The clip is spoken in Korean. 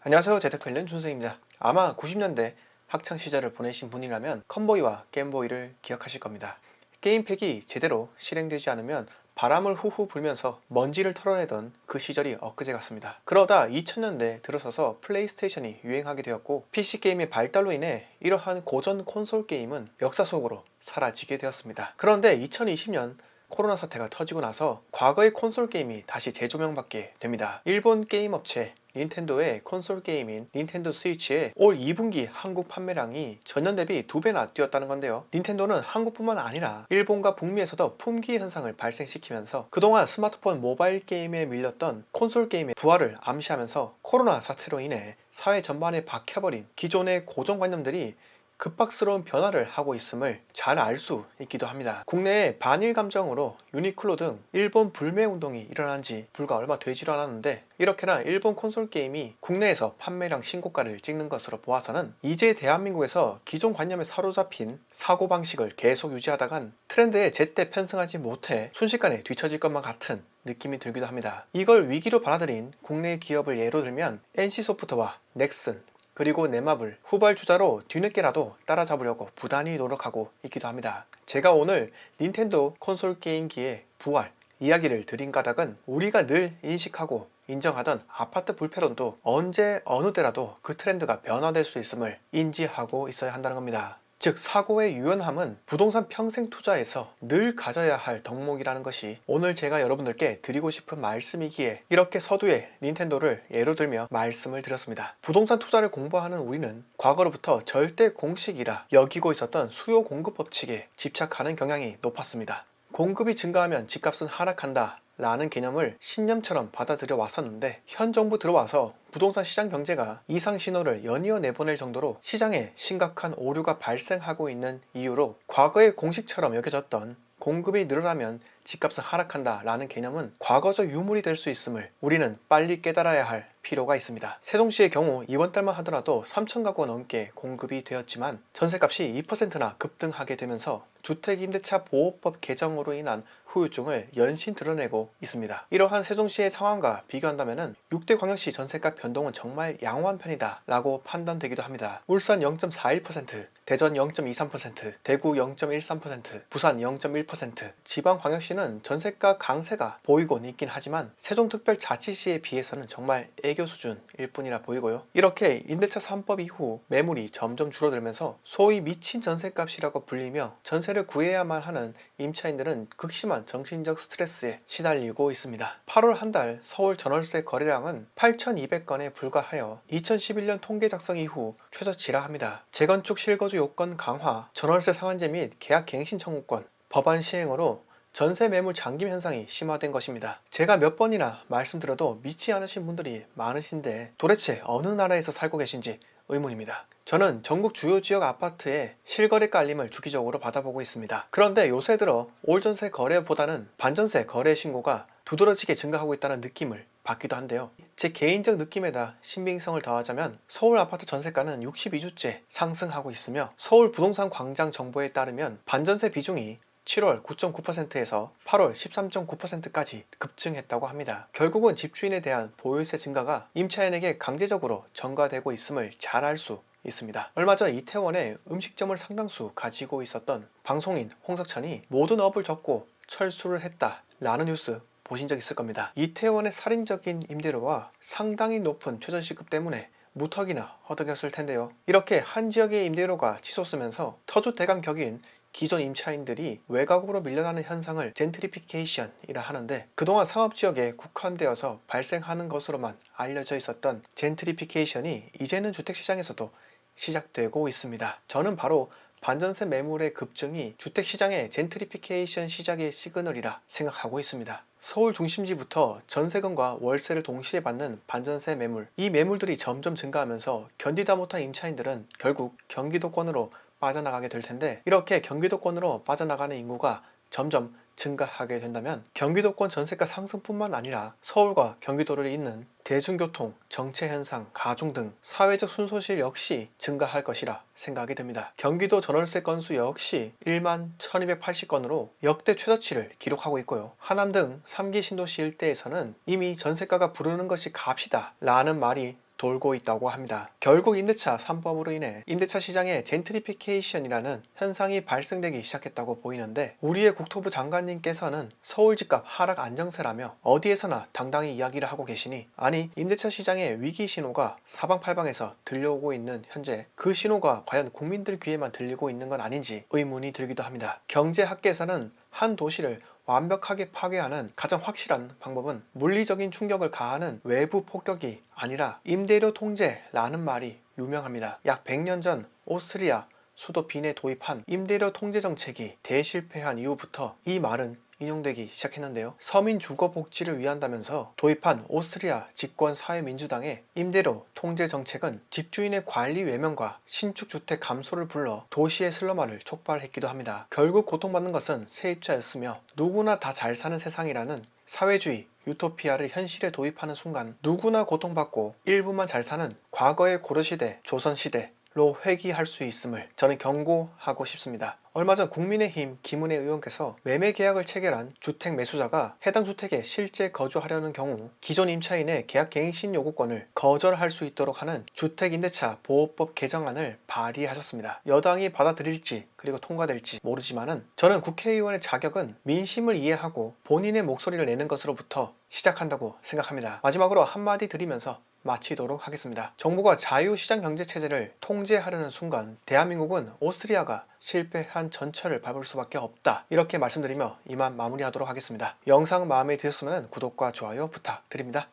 안녕하세요. 재테크관련 준생입니다. 아마 90년대 학창시절을 보내신 분이라면 컴보이와 겜보이를 기억하실 겁니다. 게임팩이 제대로 실행되지 않으면 바람을 후후 불면서 먼지를 털어내던 그 시절이 엊그제 같습니다. 그러다 2000년대 들어서서 플레이스테이션이 유행하게 되었고 PC게임의 발달로 인해 이러한 고전 콘솔 게임은 역사 속으로 사라지게 되었습니다. 그런데 2020년 코로나 사태가 터지고 나서 과거의 콘솔 게임이 다시 재조명받게 됩니다. 일본 게임 업체 닌텐도의 콘솔 게임인 닌텐도 스위치의 올 2분기 한국 판매량이 전년 대비 2배나 뛰었다는 건데요. 닌텐도는 한국뿐만 아니라 일본과 북미에서도 품귀 현상을 발생시키면서 그동안 스마트폰 모바일 게임에 밀렸던 콘솔 게임의 부활을 암시하면서 코로나 사태로 인해 사회 전반에 박혀버린 기존의 고정관념들이 급박스러운 변화를 하고 있음을 잘 알 수 있기도 합니다. 국내에 반일 감정으로 유니클로 등 일본 불매 운동이 일어난 지 불과 얼마 되지도 않았는데, 이렇게나 일본 콘솔 게임이 국내에서 판매량 신고가를 찍는 것으로 보아서는 이제 대한민국에서 기존 관념에 사로잡힌 사고방식을 계속 유지하다간 트렌드에 제때 편승하지 못해 순식간에 뒤처질 것만 같은 느낌이 들기도 합니다. 이걸 위기로 받아들인 국내 기업을 예로 들면 NC소프트와 넥슨, 그리고 넷마블, 후발주자로 뒤늦게라도 따라잡으려고 부단히 노력하고 있기도 합니다. 제가 오늘 닌텐도 콘솔 게임기의 부활 이야기를 드린 까닭은 우리가 늘 인식하고 인정하던 아파트 불패론도 언제 어느 때라도 그 트렌드가 변화될 수 있음을 인지하고 있어야 한다는 겁니다. 즉, 사고의 유연함은 부동산 평생 투자에서 늘 가져야 할 덕목이라는 것이 오늘 제가 여러분들께 드리고 싶은 말씀이기에 이렇게 서두에 닌텐도를 예로 들며 말씀을 드렸습니다. 부동산 투자를 공부하는 우리는 과거로부터 절대 공식이라 여기고 있었던 수요 공급 법칙에 집착하는 경향이 높았습니다. 공급이 증가하면 집값은 하락한다 라는 개념을 신념처럼 받아들여 왔었는데, 현 정부 들어와서 부동산 시장 경제가 이상 신호를 연이어 내보낼 정도로 시장에 심각한 오류가 발생하고 있는 이유로 과거의 공식처럼 여겨졌던 공급이 늘어나면 집값은 하락한다 라는 개념은 과거적 유물이 될 수 있음을 우리는 빨리 깨달아야 할 필요가 있습니다. 세종시의 경우 이번 달만 하더라도 3,000가구가 넘게 공급이 되었지만 전세값이 2%나 급등하게 되면서 주택임대차 보호법 개정으로 인한 후유증을 연신 드러내고 있습니다. 이러한 세종시의 상황과 비교한다면 6대 광역시 전세값 변동은 정말 양호한 편이다 라고 판단되기도 합니다. 울산 0.41%, 대전 0.23%, 대구 0.13%, 부산 0.1%, 지방광역시는 전세가 강세가 보이곤 있긴 하지만 세종특별자치시에 비해서는 정말 애교 수준일 뿐이라 보이고요. 이렇게 임대차 3법 이후 매물이 점점 줄어들면서 소위 미친 전세값이라고 불리며 전세를 구해야만 하는 임차인들은 극심한 정신적 스트레스에 시달리고 있습니다. 8월 한 달 서울 전월세 거래량은 8,200건에 불과하여 2011년 통계 작성 이후 최저치라 합니다. 재건축 실거주 요건 강화, 전월세 상한제 및 계약 갱신 청구권, 법안 시행으로 전세 매물 잠김 현상이 심화된 것입니다. 제가 몇 번이나 말씀드려도 믿지 않으신 분들이 많으신데 도대체 어느 나라에서 살고 계신지 의문입니다. 저는 전국 주요 지역 아파트의 실거래가 알림을 주기적으로 받아보고 있습니다. 그런데 요새 들어 올전세 거래보다는 반전세 거래 신고가 두드러지게 증가하고 있다는 느낌을 받기도 한데요. 제 개인적 느낌에다 신빙성을 더하자면 서울 아파트 전세가는 62주째 상승하고 있으며 서울 부동산 광장 정보에 따르면 반전세 비중이 7월 9.9%에서 8월 13.9%까지 급증했다고 합니다. 결국은 집주인에 대한 보유세 증가가 임차인에게 강제적으로 전가되고 있음을 잘 알 수 있습니다. 얼마 전 이태원에 음식점을 상당수 가지고 있었던 방송인 홍석천이 모든 업을 접고 철수를 했다 라는 뉴스 보신 적 있을 겁니다. 이태원의 살인적인 임대료와 상당히 높은 최저시급 때문에 무턱이나 허덕였을 텐데요. 이렇게 한 지역의 임대료가 치솟으면서 터줏대감 격인 기존 임차인들이 외곽으로 밀려나는 현상을 젠트리피케이션이라 하는데, 그동안 상업지역에 국한되어서 발생하는 것으로만 알려져 있었던 젠트리피케이션이 이제는 주택시장에서도 시작되고 있습니다. 저는 바로 반전세 매물의 급증이 주택시장의 젠트리피케이션 시작의 시그널이라 생각하고 있습니다. 서울 중심지부터 전세금과 월세를 동시에 받는 반전세 매물, 이 매물들이 점점 증가하면서 견디다 못한 임차인들은 결국 경기도권으로 빠져나가게 될 텐데, 이렇게 경기도권으로 빠져나가는 인구가 점점 증가하게 된다면 경기도권 전세가 상승뿐만 아니라 서울과 경기도를 잇는 대중교통, 정체현상, 가중 등 사회적 순손실 역시 증가할 것이라 생각이 듭니다. 경기도 전월세 건수 역시 1만 1280건으로 역대 최저치를 기록하고 있고요. 하남 등 3기 신도시 일대에서는 이미 전세가가 부르는 것이 값이다 라는 말이 돌고 있다고 합니다. 결국 임대차 3법으로 인해 임대차 시장에 젠트리피케이션이라는 현상이 발생되기 시작했다고 보이는데, 우리의 국토부 장관님께서는 서울 집값 하락 안정세라며 어디에서나 당당히 이야기를 하고 계시니, 아니 임대차 시장의 위기 신호가 사방팔방에서 들려오고 있는 현재 그 신호가 과연 국민들 귀에만 들리고 있는 건 아닌지 의문이 들기도 합니다. 경제학계에서는 한 도시를 완벽하게 파괴하는 가장 확실한 방법은 물리적인 충격을 가하는 외부 폭격이 아니라 임대료 통제라는 말이 유명합니다. 약 100년 전 오스트리아 수도 빈에 도입한 임대료 통제 정책이 대실패한 이후부터 이 말은 인용되기 시작했는데요. 서민 주거 복지를 위한다면서 도입한 오스트리아 집권 사회민주당의 임대료 통제 정책은 집주인의 관리 외면과 신축 주택 감소를 불러 도시의 슬럼화를 촉발했기도 합니다. 결국 고통받는 것은 세입자였으며, 누구나 다 잘 사는 세상이라는 사회주의 유토피아를 현실에 도입하는 순간 누구나 고통받고 일부만 잘 사는 과거의 고려시대, 조선시대로 회귀할 수 있음을 저는 경고하고 싶습니다. 얼마 전 국민의힘 김은혜 의원께서 매매 계약을 체결한 주택 매수자가 해당 주택에 실제 거주하려는 경우 기존 임차인의 계약 갱신 요구권을 거절할 수 있도록 하는 주택임대차 보호법 개정안을 발의하셨습니다. 여당이 받아들일지 그리고 통과될지 모르지만은, 저는 국회의원의 자격은 민심을 이해하고 본인의 목소리를 내는 것으로부터 시작한다고 생각합니다. 마지막으로 한마디 드리면서 마치도록 하겠습니다. 정부가 자유시장 경제체제를 통제하려는 순간 대한민국은 오스트리아가 실패한 전철을 밟을 수밖에 없다, 이렇게 말씀드리며 이만 마무리하도록 하겠습니다. 영상 마음에 드셨으면 구독과 좋아요 부탁드립니다.